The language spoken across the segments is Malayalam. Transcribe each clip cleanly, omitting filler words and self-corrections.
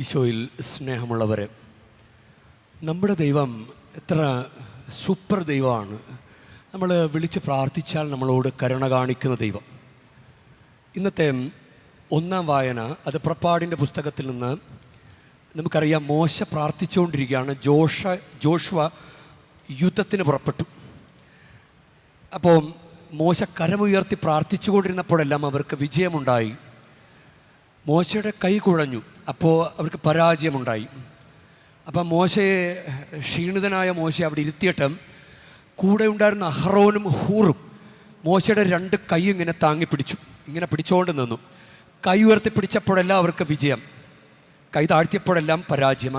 ഈശോയിൽ സ്നേഹമുള്ളവരെ, നമ്മുടെ ദൈവം എത്ര സൂപ്പർ ദൈവമാണ്. നമ്മൾ വിളിച്ച് പ്രാർത്ഥിച്ചാൽ നമ്മളോട് കരുണ കാണിക്കുന്ന ദൈവം. ഇന്നത്തെ ഒന്നാം വായന അത് പുറപ്പാടിൻ്റെ പുസ്തകത്തിൽ നിന്ന് നമുക്കറിയാം. മോശ പ്രാർത്ഥിച്ചുകൊണ്ടിരിക്കുകയാണ്. ജോഷുവ യുദ്ധത്തിന് പുറപ്പെട്ടു. അപ്പോൾ മോശ കരമുയർത്തി പ്രാർത്ഥിച്ചുകൊണ്ടിരുന്നപ്പോഴെല്ലാം അവർക്ക് വിജയമുണ്ടായി. മോശയുടെ കൈ കുഴഞ്ഞു, അപ്പോൾ അവർക്ക് പരാജയമുണ്ടായി. അപ്പം മോശയെ, ക്ഷീണിതനായ മോശയെ അവിടെ ഇരുത്തിയിട്ട് കൂടെ ഉണ്ടായിരുന്ന അഹ്റോനും ഹൂറും മോശയുടെ രണ്ട് കൈ ഇങ്ങനെ താങ്ങി പിടിച്ചു. ഇങ്ങനെ പിടിച്ചുകൊണ്ട് നിന്നു. കൈ ഉയർത്തി പിടിച്ചപ്പോഴെല്ലാം അവർക്ക് വിജയം, കൈ താഴ്ത്തിയപ്പോഴെല്ലാം പരാജയം.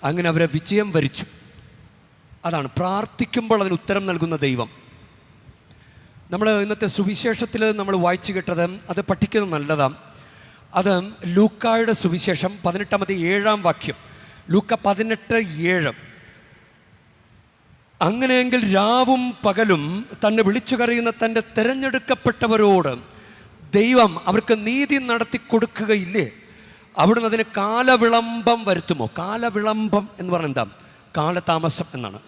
അങ്ങനെ അവരെ വിജയം വരിച്ചു. അതാണ് പ്രാർത്ഥിക്കുമ്പോൾ അതിന് ഉത്തരം നൽകുന്ന ദൈവം. നമ്മൾ ഇന്നത്തെ സുവിശേഷത്തിൽ നമ്മൾ വായിച്ചു കേട്ടത്, അത് പഠിക്കുന്നത് നല്ലതാണ്. അത് ലൂക്കായുടെ സുവിശേഷം 18:7 ലൂക്ക 18:7. അങ്ങനെയെങ്കിൽ രാവും പകലും തന്നെ വിളിച്ചു കരയുന്ന തൻ്റെ തിരഞ്ഞെടുക്കപ്പെട്ടവരോട് ദൈവം അവർക്ക് നീതി നടത്തി കൊടുക്കുകയില്ലേ? അവിടുന്ന് അതിന് കാലവിളംബം വരുത്തുമോ? കാലവിളംബം എന്ന് പറഞ്ഞാൽ എന്താ? കാലതാമസം എന്നാണ്.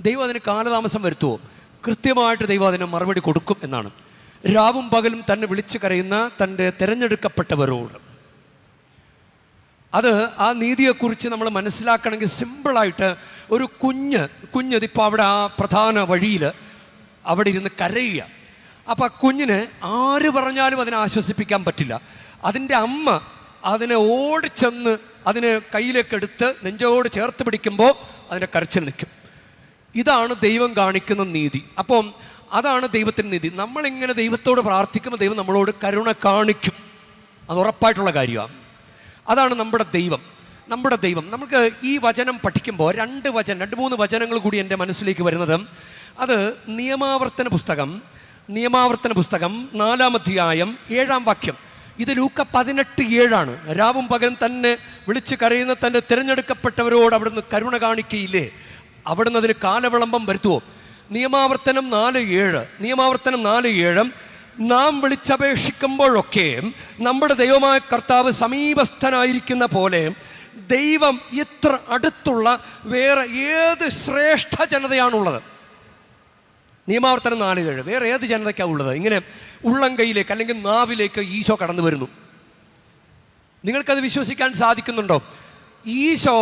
ദൈവം അതിന് കാലതാമസം വരുത്തുമോ? കൃത്യമായിട്ട് ദൈവം അതിന് മറുപടി കൊടുക്കും എന്നാണ്. രാവും പകലും തന്നെ വിളിച്ചു കരയുന്ന തൻ്റെ തിരഞ്ഞെടുക്കപ്പെട്ടവരോട്. അത് ആ നീതിയെക്കുറിച്ച് നമ്മൾ മനസ്സിലാക്കണമെങ്കിൽ സിമ്പിളായിട്ട് ഒരു കുഞ്ഞിപ്പോൾ അവിടെ ആ പ്രധാന വഴിയിൽ അവിടെ ഇരുന്ന് കരയുക. അപ്പോൾ ആ കുഞ്ഞിന് ആര് പറഞ്ഞാലും അതിനെ ആശ്വസിപ്പിക്കാൻ പറ്റില്ല. അതിൻ്റെ അമ്മ അതിനെ ഓടിച്ചെന്ന് അതിനെ കയ്യിലേക്കെടുത്ത് നെഞ്ചോട് ചേർത്ത് പിടിക്കുമ്പോൾ അതിൻ്റെ കരച്ചിൽ നിൽക്കും. ഇതാണ് ദൈവം കാണിക്കുന്ന നീതി. അപ്പം അതാണ് ദൈവത്തിൻ്റെ നീതി. നമ്മളിങ്ങനെ ദൈവത്തോട് പ്രാർത്ഥിക്കുമ്പോൾ ദൈവം നമ്മളോട് കരുണ കാണിക്കും. അത് ഉറപ്പായിട്ടുള്ള കാര്യമാണ്. അതാണ് നമ്മുടെ ദൈവം. നമുക്ക് ഈ വചനം പഠിക്കുമ്പോൾ 2-3 വചനങ്ങൾ കൂടി എൻ്റെ മനസ്സിലേക്ക് വരുന്നത്. അത് നിയമാവർത്തന പുസ്തകം 4-ാം അധ്യായം 7 ഇത് ലൂക്ക 18:7. രാവും പകലും തന്നെ വിളിച്ച് കരയുന്ന തൻ്റെ തിരഞ്ഞെടുക്കപ്പെട്ടവരോട് അവിടുന്ന് കരുണ കാണിക്കയില്ലേ? അവിടുന്ന് അതിന് കാലവിളംബം വരുത്തുമോ? നിയമാവർത്തനം 4:7 നാം വിളിച്ചപേക്ഷിക്കുമ്പോഴൊക്കെ നമ്മുടെ ദൈവമായ കർത്താവ് സമീപസ്ഥനായിരിക്കുന്ന പോലെ ദൈവം ഇത്ര അടുത്തുള്ള വേറെ ഏത് ശ്രേഷ്ഠ ജനതയാണുള്ളത്? നിയമാവർത്തനം 4:7 വേറെ ഏത് ജനതയ്ക്കാണ് ഉള്ളത്? ഇങ്ങനെ ഉള്ളം കൈയിലേക്ക് അല്ലെങ്കിൽ നാവിലേക്ക് ഈശോ കടന്നു വരുന്നു. നിങ്ങൾക്കത് വിശ്വസിക്കാൻ സാധിക്കുന്നുണ്ടോ? ഈശോ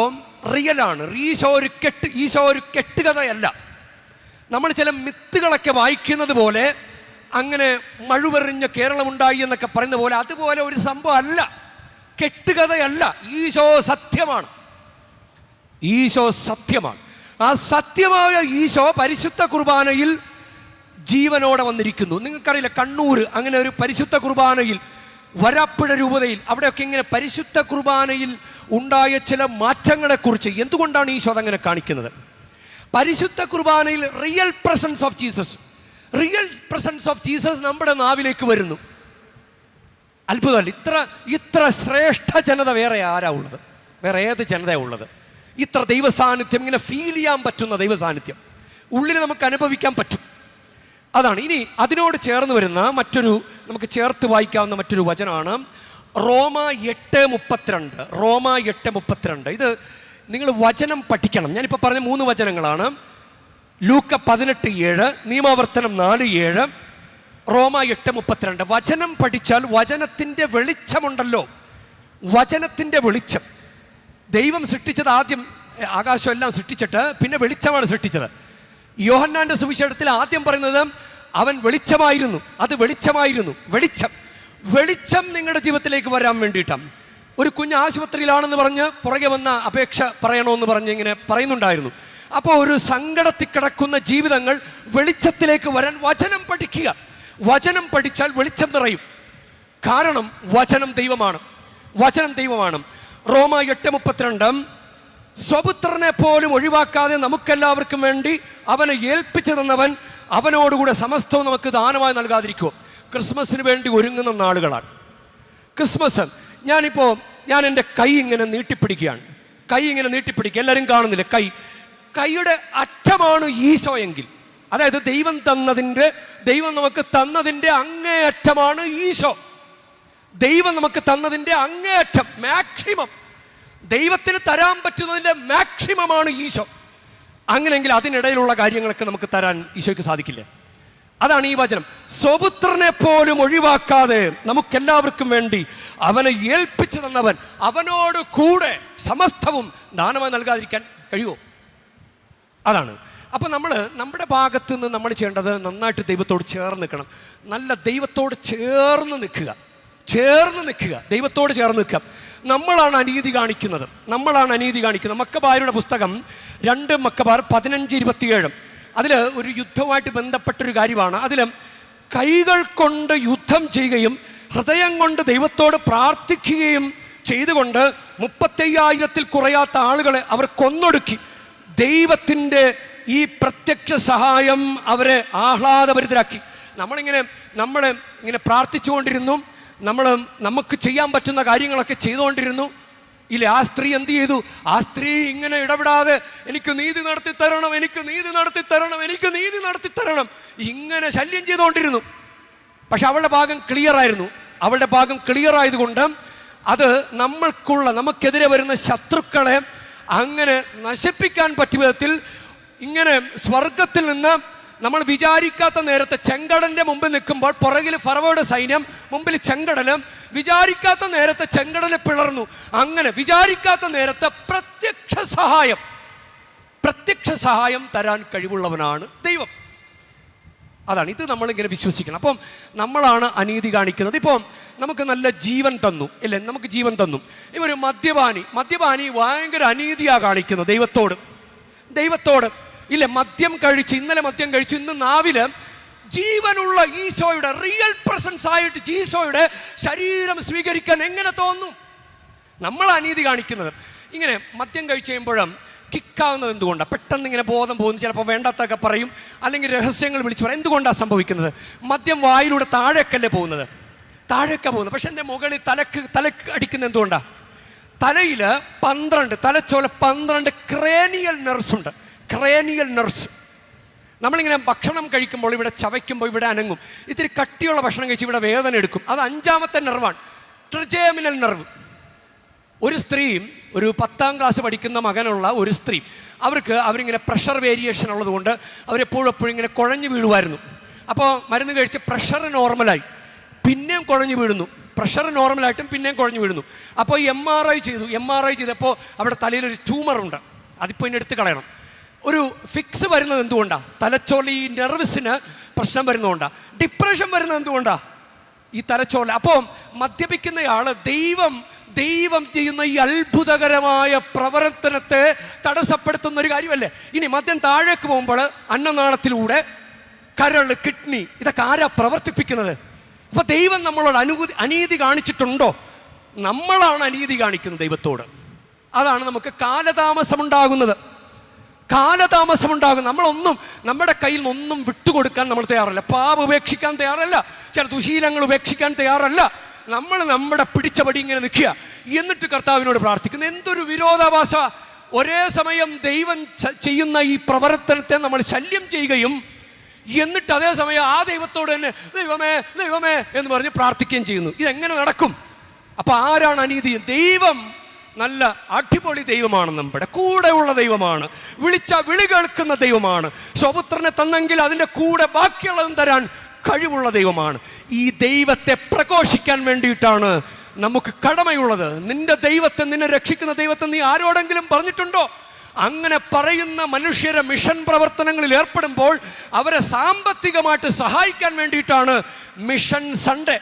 റിയലാണ്. ഈശോ ഒരു കെട്ടുകഥയല്ല. നമ്മൾ ചില മിത്തുകളൊക്കെ വായിക്കുന്നത് പോലെ, അങ്ങനെ മഴുവെറിഞ്ഞ കേരളമുണ്ടായി എന്നൊക്കെ പറയുന്ന പോലെ, അതുപോലെ ഒരു സംഭവം അല്ല, കെട്ടുകഥയല്ല. ഈശോ സത്യമാണ്. ആ സത്യമായ ഈശോ പരിശുദ്ധ കുർബാനയിൽ ജീവനോടെ വന്നിരിക്കുന്നു. നിങ്ങൾക്കറിയില്ല, കണ്ണൂർ അങ്ങനെ ഒരു പരിശുദ്ധ കുർബാനയിൽ, വരാപ്പുഴ രൂപതയിൽ, അവിടെയൊക്കെ ഇങ്ങനെ പരിശുദ്ധ കുർബാനയിൽ ഉണ്ടായ ചില മാറ്റങ്ങളെക്കുറിച്ച് എന്തുകൊണ്ടാണ് ഈശോ അതങ്ങനെ കാണിക്കുന്നത്? പരിശുദ്ധ കുർബാനയിൽ റിയൽ പ്രസൻസ് ഓഫ് ജീസസ് നമ്മുടെ നാവിലേക്ക് വരുന്നു. അത്ഭുതമല്ല? ഇത്ര ശ്രേഷ്ഠ ജനത വേറെ ആരാ ഉള്ളത്? വേറെ ഏത് ജനതയാണ് ഉള്ളത്? ഇത്ര ദൈവസാന്നിധ്യം, ഇങ്ങനെ ഫീൽ ചെയ്യാൻ പറ്റുന്ന ദൈവസാന്നിധ്യം ഉള്ളിൽ നമുക്ക് അനുഭവിക്കാൻ പറ്റും. അതാണ്. ഇനി അതിനോട് ചേർന്ന് വരുന്ന നമുക്ക് ചേർത്ത് വായിക്കാവുന്ന മറ്റൊരു വചനമാണ് റോമ 8:32. ഇത് നിങ്ങൾ വചനം പഠിക്കണം. ഞാനിപ്പോൾ പറഞ്ഞ 3 വചനങ്ങളാണ്. ലൂക്ക 18:7, നിയമാവർത്തനം 4:7, റോമ 8:32. വചനം പഠിച്ചാൽ വചനത്തിൻ്റെ വെളിച്ചമുണ്ടല്ലോ, വചനത്തിൻ്റെ വെളിച്ചം. ദൈവം സൃഷ്ടിച്ചത് ആദ്യം ആകാശം എല്ലാം സൃഷ്ടിച്ചിട്ട് പിന്നെ വെളിച്ചമാണ് സൃഷ്ടിച്ചത്. യോഹന്നാന്റെ സുവിശേഷത്തിൽ ആദ്യം പറയുന്നത് അവൻ വെളിച്ചമായിരുന്നു. അത് വെളിച്ചമായിരുന്നു. വെളിച്ചം നിങ്ങളുടെ ജീവിതത്തിലേക്ക് വരാൻ വേണ്ടിയിട്ടാണ്. ഒരു കുഞ്ഞ് ആശുപത്രിയിലാണെന്ന് പറഞ്ഞ് പുറകെ വന്ന അപേക്ഷ പറയണമെന്ന് പറഞ്ഞ് ഇങ്ങനെ പറയുന്നുണ്ടായിരുന്നു. അപ്പോൾ ഒരു സങ്കടത്തിൽ കിടക്കുന്ന ജീവിതങ്ങൾ വെളിച്ചത്തിലേക്ക് വരാൻ വചനം പഠിക്കുക. വചനം പഠിച്ചാൽ വെളിച്ചം നിറയും. കാരണം വചനം ദൈവമാണ്. റോമ 8:32 സ്വപുത്രനെ പോലും ഒഴിവാക്കാതെ നമുക്കെല്ലാവർക്കും വേണ്ടി അവനെ ഏൽപ്പിച്ചു തന്നവൻ അവനോടുകൂടെ സമസ്തവും നമുക്ക് ദാനമായി നൽകാതിരിക്കുമോ? ക്രിസ്മസിന് വേണ്ടി ഒരുങ്ങുന്ന നാളുകളാണ്. ക്രിസ്മസ് ഞാൻ എൻ്റെ കൈ ഇങ്ങനെ നീട്ടിപ്പിടിക്കുകയാണ്. എല്ലാവരും കാണുന്നില്ല. കൈയുടെ അറ്റമാണ് ഈശോ എങ്കിൽ, അതായത് ദൈവം നമുക്ക് തന്നതിൻ്റെ അങ്ങേ അറ്റമാണ് ഈശോ. ദൈവം നമുക്ക് തന്നതിൻ്റെ അങ്ങേയറ്റം മാക്സിമം ദൈവത്തിന് തരാൻ പറ്റുന്നതിൻ്റെ മാക്സിമമാണ് ഈശോ. അങ്ങനെയെങ്കിൽ അതിനിടയിലുള്ള കാര്യങ്ങളൊക്കെ നമുക്ക് തരാൻ ഈശോയ്ക്ക് സാധിക്കില്ല. അതാണ് ഈ വചനം. സ്വപുത്രനെ പോലും ഒഴിവാക്കാതെ നമുക്കെല്ലാവർക്കും വേണ്ടി അവനെ ഏൽപ്പിച്ചു തന്നവൻ അവനോട് കൂടെ സമസ്തവും ദാനമായി നൽകാതിരിക്കാൻ കഴിയുമോ? അതാണ്. അപ്പം നമ്മുടെ ഭാഗത്ത് നിന്ന് നമ്മൾ ചെയ്യേണ്ടത് നന്നായിട്ട് ദൈവത്തോട് ചേർന്ന് നിൽക്കണം. നല്ല ദൈവത്തോട് ചേർന്ന് നിൽക്കുക, ദൈവത്തോട് ചേർന്ന് നിൽക്കുക. നമ്മളാണ് അനീതി കാണിക്കുന്നത്. മക്കബായരുടെ പുസ്തകം 2 മക്കബാർ 15:27 അതിൽ ഒരു യുദ്ധവുമായിട്ട് ബന്ധപ്പെട്ടൊരു കാര്യമാണ്. അതിൽ കൈകൾ കൊണ്ട് യുദ്ധം ചെയ്യുകയും ഹൃദയം കൊണ്ട് ദൈവത്തോട് പ്രാർത്ഥിക്കുകയും ചെയ്തുകൊണ്ട് 35,000-ൽ കുറയാത്ത ആളുകളെ അവർ കൊന്നൊടുക്കി. ദൈവത്തിൻ്റെ ഈ പ്രത്യക്ഷ സഹായം അവരെ ആഹ്ലാദഭരിതരാക്കി. നമ്മളിങ്ങനെ പ്രാർത്ഥിച്ചുകൊണ്ടിരുന്നു, നമുക്ക് ചെയ്യാൻ പറ്റുന്ന കാര്യങ്ങളൊക്കെ ചെയ്തുകൊണ്ടിരുന്നു. ഇല്ലേ, ആ സ്ത്രീ എന്ത് ചെയ്തു? ആ സ്ത്രീ ഇങ്ങനെ ഇടപെടാതെ എനിക്ക് നീതി നടത്തി തരണം ഇങ്ങനെ ശല്യം ചെയ്തുകൊണ്ടിരുന്നു. പക്ഷെ അവളുടെ ഭാഗം ക്ലിയർ ആയതുകൊണ്ട് അത് നമുക്കെതിരെ വരുന്ന ശത്രുക്കളെ അങ്ങനെ നശിപ്പിക്കാൻ പറ്റിയ വിധത്തിൽ ഇങ്ങനെ സ്വർഗത്തിൽ നിന്ന് നമ്മൾ വിചാരിക്കാത്ത നേരത്തെ ചെങ്കടലിൻ്റെ മുമ്പിൽ നിൽക്കുമ്പോൾ പുറകിൽ ഫറവോയുടെ സൈന്യം, മുമ്പിൽ ചെങ്കടലും, വിചാരിക്കാത്ത നേരത്തെ ചെങ്കടൽ പിളർന്നു. അങ്ങനെ വിചാരിക്കാത്ത നേരത്തെ പ്രത്യക്ഷ സഹായം തരാൻ കഴിവുള്ളവനാണ് ദൈവം. അതാണ് ഇത് നമ്മളിങ്ങനെ വിശ്വസിക്കണം. അപ്പം നമ്മളാണ് അനീതി കാണിക്കുന്നത്. ഇപ്പം നമുക്ക് നല്ല ജീവൻ തന്നു ഇല്ലേ, നമുക്ക് ജീവൻ തന്നു. ഇവർ മദ്യപാനി ഭയങ്കര അനീതിയാണ് കാണിക്കുന്നത് ദൈവത്തോട് ഇല്ലേ. ഇന്നലെ മദ്യം കഴിച്ചു, ഇന്ന് നാവില് ജീവനുള്ള ഈശോയുടെ റിയൽ പ്രസൻസ് ആയിട്ട് ഈശോയുടെ ശരീരം സ്വീകരിക്കാൻ എങ്ങനെ തോന്നും? നമ്മൾ അനീതി കാണിക്കുന്നത്. ഇങ്ങനെ മദ്യം കഴിച്ച് കഴിയുമ്പോഴും കിക്കാവുന്നത് എന്തുകൊണ്ടാണ്? പെട്ടെന്ന് ഇങ്ങനെ ബോധം പോകുന്നു, ചിലപ്പോൾ വേണ്ടാത്തൊക്കെ പറയും, അല്ലെങ്കിൽ രഹസ്യങ്ങൾ വിളിച്ചു പറയും. എന്തുകൊണ്ടാണ് സംഭവിക്കുന്നത്? മദ്യം വായിലൂടെ താഴേക്കല്ലേ പോകുന്നത്? പക്ഷെ എൻ്റെ മുകളിൽ തലക്ക് അടിക്കുന്നത് എന്തുകൊണ്ടാണ്? തലയിൽ 12 തലച്ചോല 12 ക്രേനിയൽ നെർവ്സ് ഉണ്ട്. നമ്മളിങ്ങനെ ഭക്ഷണം കഴിക്കുമ്പോൾ ഇവിടെ ചവയ്ക്കുമ്പോൾ ഇവിടെ അനങ്ങും. ഇത്തിരി കട്ടിയുള്ള ഭക്ഷണം കഴിച്ച് ഇവിടെ വേദന എടുക്കും. അത് 5ാമത്തെ നെർവാണ്, ട്രിജേമിനൽ നെർവ്. ഒരു സ്ത്രീയും ഒരു 10ാം ക്ലാസ് പഠിക്കുന്ന മകനുള്ള ഒരു സ്ത്രീ, അവരിങ്ങനെ പ്രഷർ വേരിയേഷൻ ഉള്ളതുകൊണ്ട് അവരെപ്പോഴും ഇങ്ങനെ കുഴഞ്ഞു വീഴുമായിരുന്നു. അപ്പോൾ മരുന്ന് കഴിച്ച് പ്രഷർ നോർമലായി, പിന്നെയും കുഴഞ്ഞു വീഴുന്നു. പ്രഷർ നോർമലായിട്ടും പിന്നെയും കുഴഞ്ഞു വീഴുന്നു. അപ്പോൾ MRI ചെയ്തപ്പോൾ അവിടെ തലയിലൊരു ട്യൂമറുണ്ട്. അതിപ്പോൾ ഇനി എടുത്ത് കളയണം. ഒരു ഫിക്സ് വരുന്നത് എന്തുകൊണ്ടാണ്? തലച്ചോല ഈ നെർവ്സിന് പ്രശ്നം വരുന്നതുകൊണ്ടാണ്. ഡിപ്രഷൻ വരുന്നത് എന്തുകൊണ്ടാണ്? ഈ തലച്ചോല. അപ്പോൾ മദ്യപിക്കുന്നയാൾ ദൈവം ചെയ്യുന്ന ഈ അത്ഭുതകരമായ പ്രവർത്തനത്തെ തടസ്സപ്പെടുത്തുന്ന ഒരു കാര്യമല്ലേ. ഇനി മദ്യം താഴേക്ക് പോകുമ്പോൾ അന്നനാളത്തിലൂടെ കരൾ, കിഡ്നി, ഇതൊക്കെ ആരാ പ്രവർത്തിപ്പിക്കുന്നത്? അപ്പോൾ ദൈവം നമ്മളോട് അനീതി കാണിച്ചിട്ടുണ്ടോ? നമ്മളാണ് അനീതി കാണിക്കുന്നത് ദൈവത്തോട്. അതാണ് നമുക്ക് കാലതാമസമുണ്ടാകുന്നത്. നമ്മുടെ കയ്യിൽ നിന്നൊന്നും വിട്ടുകൊടുക്കാൻ നമ്മൾ തയ്യാറല്ല. പാപം ഉപേക്ഷിക്കാൻ തയ്യാറല്ല, ചില ദുശീലങ്ങൾ ഉപേക്ഷിക്കാൻ തയ്യാറല്ല. നമ്മുടെ പിടിച്ചപടി ഇങ്ങനെ നിൽക്കുക, എന്നിട്ട് കർത്താവിനോട് പ്രാർത്ഥിക്കുന്നു. എന്തൊരു വിരോധാഭാസ! ഒരേ സമയം ദൈവം ചെയ്യുന്ന ഈ പ്രവർത്തനത്തെ നമ്മൾ ശല്യം ചെയ്യുകയും എന്നിട്ട് അതേസമയം ആ ദൈവത്തോട് തന്നെ ദൈവമേ എന്ന് പറഞ്ഞ് പ്രാർത്ഥിക്കുകയും ചെയ്യുന്നു. ഇതെങ്ങനെ നടക്കും? അപ്പം ആരാണ് അനീതി? ദൈവം നല്ല അടിപൊളി ദൈവമാണ്, നമ്മുടെ കൂടെയുള്ള ദൈവമാണ്, വിളിച്ച വിളി കേൾക്കുന്ന ദൈവമാണ്. സ്വപുത്രനെ തന്നെങ്കിൽ അതിൻ്റെ കൂടെ ബാക്കിയുള്ളതും തരാൻ കഴിവുള്ള ദൈവമാണ്. ഈ ദൈവത്തെ പ്രഘോഷിക്കാൻ വേണ്ടിയിട്ടാണ് നമുക്ക് കടമയുള്ളത്. നിന്നെ രക്ഷിക്കുന്ന ദൈവത്തെ നീ ആരോടെങ്കിലും പറഞ്ഞിട്ടുണ്ടോ? അങ്ങനെ പറയുന്ന മനുഷ്യരെ മിഷൻ പ്രവർത്തനങ്ങളിൽ ഏർപ്പെടുമ്പോൾ അവരെ സാമ്പത്തികമായിട്ട് സഹായിക്കാൻ വേണ്ടിയിട്ടാണ് മിഷൻ സൺഡേ.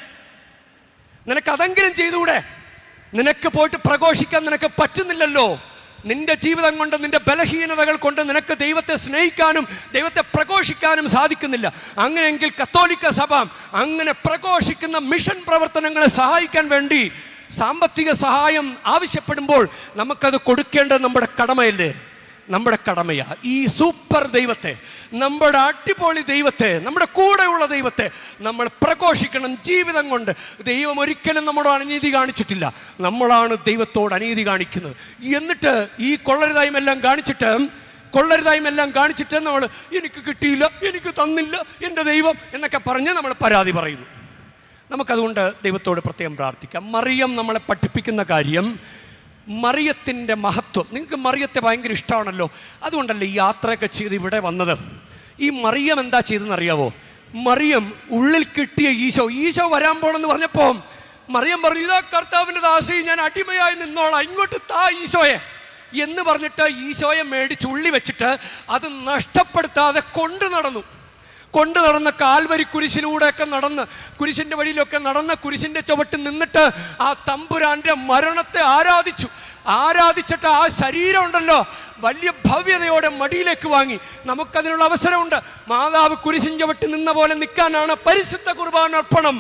നിനക്കതെങ്കിലും ചെയ്തുകൂടെ? നിനക്ക് പോയിട്ട് പ്രഘോഷിക്കാൻ നിനക്ക് പറ്റുന്നില്ലല്ലോ. നിന്റെ ജീവിതം കൊണ്ട്, നിന്റെ ബലഹീനതകൾ കൊണ്ട് നിനക്ക് ദൈവത്തെ സ്നേഹിക്കാനും ദൈവത്തെ പ്രഘോഷിക്കാനും സാധിക്കുന്നില്ല. അങ്ങനെയെങ്കിൽ കത്തോലിക്ക സഭ അങ്ങനെ പ്രഘോഷിക്കുന്ന മിഷൻ പ്രവർത്തനങ്ങളെ സഹായിക്കാൻ വേണ്ടി സാമ്പത്തിക സഹായം ആവശ്യപ്പെടുമ്പോൾ നമുക്കത് കൊടുക്കേണ്ടത് നമ്മുടെ കടമയല്ലേ? നമ്മുടെ കടമയാ. ഈ സൂപ്പർ ദൈവത്തെ, നമ്മുടെ അടിപൊളി ദൈവത്തെ, നമ്മുടെ കൂടെയുള്ള ദൈവത്തെ നമ്മൾ പ്രഘോഷിക്കണം ജീവിതം കൊണ്ട്. ദൈവം ഒരിക്കലും നമ്മളോട് അനീതി കാണിച്ചിട്ടില്ല, നമ്മളാണ് ദൈവത്തോട് അനീതി കാണിക്കുന്നത്. എന്നിട്ട് ഈ കൊള്ളരുതായ്മെല്ലാം കാണിച്ചിട്ട് നമ്മൾ എനിക്ക് കിട്ടിയില്ല, എനിക്ക് തന്നില്ല എൻ്റെ ദൈവം എന്നൊക്കെ പറഞ്ഞ് നമ്മൾ പരാതി പറയുന്നു. നമുക്കതുകൊണ്ട് ദൈവത്തോട് പ്രത്യേകം പ്രാർത്ഥിക്കാം. മറിയം നമ്മളെ പഠിപ്പിക്കുന്ന കാര്യം, മറിയത്തിൻ്റെ മഹത്വം. നിങ്ങൾക്ക് മറിയത്തെ ഭയങ്കര ഇഷ്ടമാണല്ലോ, അതുകൊണ്ടല്ലേ ഈ യാത്രയൊക്കെ ചെയ്ത് ഇവിടെ വന്നത്. ഈ മറിയം എന്താ ചെയ്തെന്നറിയാവോ? മറിയം ഉള്ളിൽ കിട്ടിയ ഈശോ വരാൻ പോണെന്ന് പറഞ്ഞപ്പോൾ മറിയം പറഞ്ഞു, ഇതാ കർത്താവിൻ്റെ ദാസി, ഞാൻ അടിമയായി നിന്നോളാം, ഇങ്ങോട്ട് താ ഈശോയെ എന്ന് പറഞ്ഞിട്ട് ഈശോയെ മേടിച്ച് ഉള്ളി വെച്ചിട്ട് അത് നഷ്ടപ്പെടുത്താതെ കൊണ്ടു നടന്ന കാൽവരി കുരിശിലൂടെയൊക്കെ നടന്ന്, കുരിശിൻ്റെ വഴിയിലൊക്കെ നടന്ന്, കുരിശിൻ്റെ ചുവട്ടിൽ നിന്നിട്ട് ആ തമ്പുരാൻ്റെ മരണത്തെ ആരാധിച്ചിട്ട് ആ ശരീരം ഉണ്ടല്ലോ വലിയ ഭവ്യതയോടെ മടിയിലേക്ക് വാങ്ങി. നമുക്കതിനുള്ള അവസരമുണ്ട്. മാതാവ് കുരിശിൻ ചുവട്ടിൽ നിന്ന പോലെ നിൽക്കാനാണ് പരിശുദ്ധ കുർബാന അർപ്പണം.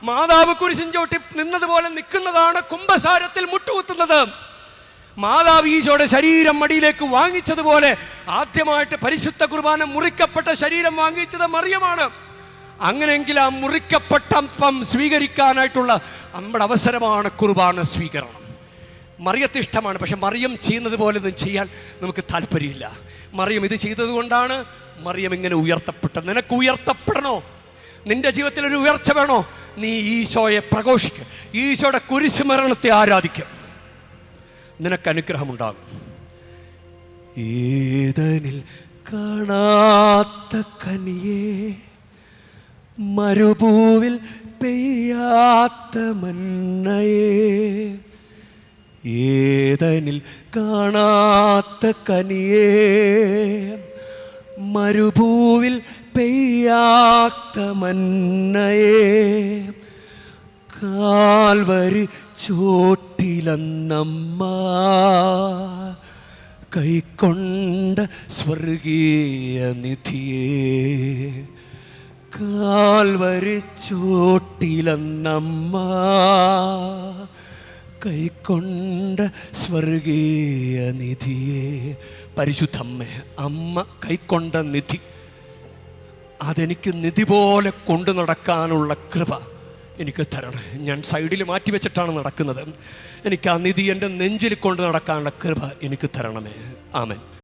മാതാവ് കുരിശിൻ ചുവട്ടിൽ നിന്നതുപോലെ നിൽക്കുന്നതാണ് കുംഭസാരത്തിൽ മുട്ടുകുത്തുന്നത്. മാതാവ് ഈശോയുടെ ശരീരം മടിയിലേക്ക് വാങ്ങിച്ചതുപോലെ ആദ്യമായിട്ട് പരിശുദ്ധ കുർബാന മുറിക്കപ്പെട്ട ശരീരം വാങ്ങിച്ചത് മറിയമാണ്. അങ്ങനെയെങ്കിൽ ആ മുറിക്കപ്പെട്ട അപ്പം സ്വീകരിക്കാനായിട്ടുള്ള നമ്മുടെ അവസരമാണ് കുർബാന സ്വീകരണം. മറിയത്തെ ഇഷ്ടമാണ്, പക്ഷെ മറിയം ചെയ്യുന്നത് പോലെ ഒന്നും ചെയ്യാൻ നമുക്ക് താല്പര്യമില്ല. മറിയം ഇത് ചെയ്തതുകൊണ്ടാണ് മറിയം ഇങ്ങനെ ഉയർത്തപ്പെട്ടത്. നിനക്ക് ഉയർത്തപ്പെടണോ? നിന്റെ ജീവിതത്തിൽ ഒരു ഉയർച്ച വേണോ? നീ ഈശോയെ പ്രഘോഷിക്കുക, ഈശോയുടെ കുരിശ് മരണത്തെ ആരാധിക്കുക, നിനക്ക് അനുഗ്രഹമുണ്ടാകും. ഏദനിൽ കാണാത്ത കനിയേ, മരുഭൂവിൽ പെയ്യാത്ത മന്നയേ, ഏദനിൽ കാണാത്ത കനിയേ, മരുഭൂവിൽ പെയ്യാത്ത മന്നയേ, കാൽവരി ചോട്ടിലന്നമ്മ കൈക്കൊണ്ട സ്വർഗീയ നിധിയേ, കാൽവരി ചോട്ടിലന്നമ്മ കൈക്കൊണ്ട സ്വർഗീയ നിധിയേ. പരിശുദ്ധമ്മേ, അമ്മ കൈക്കൊണ്ട നിധി, അതെനിക്ക് നിധി പോലെ കൊണ്ടു നടക്കാനുള്ള കൃപ എനിക്ക് തരണേ. ഞാൻ സൈഡിൽ മാറ്റി വെച്ചിട്ടാണ് നടക്കുന്നത്. എനിക്ക് ആ നിധി എൻ്റെ നെഞ്ചിൽ കൊണ്ട് നടക്കാനുള്ള കൃപ എനിക്ക് തരണമേ. ആമേൻ.